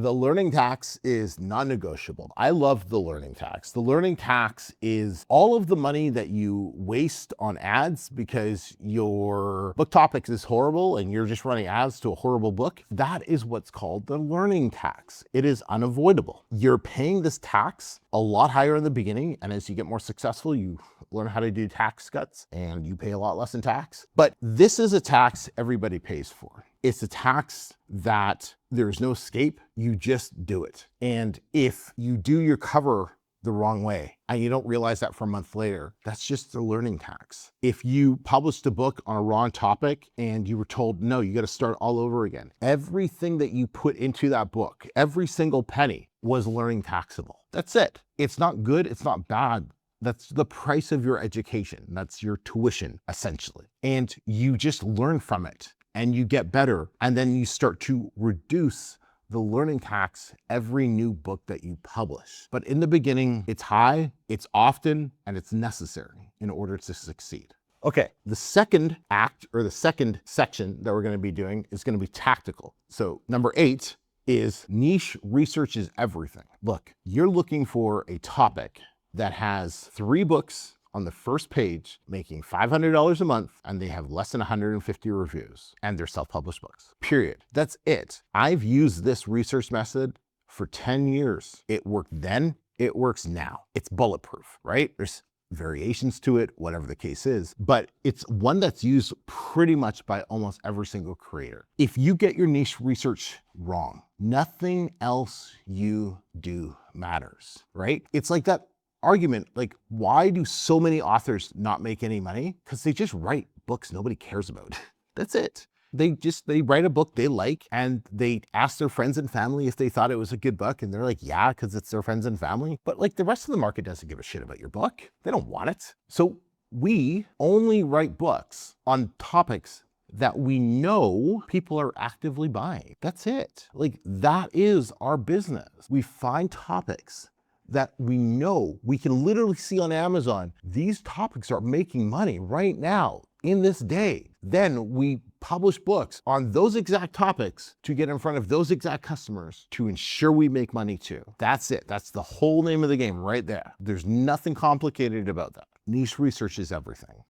The learning tax is non-negotiable. I love the learning tax. The learning tax is all of the money that you waste on ads because your book topic is horrible and you're just running ads to a horrible book. That is what's called the learning tax. It is unavoidable. You're paying this tax a lot higher in the beginning, and as you get more successful, you learn how to do tax cuts and you pay a lot less in tax. But this is a tax everybody pays for. It's a tax that there's no escape. You just do it. And if you do your cover the wrong way and you don't realize that for a month later, that's just the learning tax. If you published a book on a wrong topic and you were told, no, you got to start all over again, everything that you put into that book, every single penny was learning taxable. That's it. It's not good. It's not bad. That's the price of your education. That's your tuition, essentially. And you just learn from it and you get better. And then you start to reduce the learning tax every new book that you publish. But in the beginning, it's high, it's often, and it's necessary in order to succeed. Okay, the second act or the second section that we're going to be doing is going to be tactical. So number 8 is niche research is everything. Look, you're looking for a topic that has 3 books on the first page making $500 a month and they have less than 150 reviews and they're self-published books, period. That's it. I've used this research method for 10 years. It worked then, it works now. It's bulletproof, right? There's variations to it, whatever the case is, but it's one that's used pretty much by almost every single creator. If you get your niche research wrong, nothing else you do matters, right? It's like that argument, like, why do so many authors not make any money? Because they just write books nobody cares about. That's it. They write a book they like and they ask their friends and family if they thought it was a good book. And they're like, yeah, because it's their friends and family. But like the rest of the market doesn't give a shit about your book. They don't want it. So we only write books on topics that we know people are actively buying. That's it. Like that is our business. We find topics that we know, we can literally see on Amazon, these topics are making money right now in this day. Then we publish books on those exact topics to get in front of those exact customers to ensure we make money too. That's it. That's the whole name of the game right there. There's nothing complicated about that. Niche research is everything.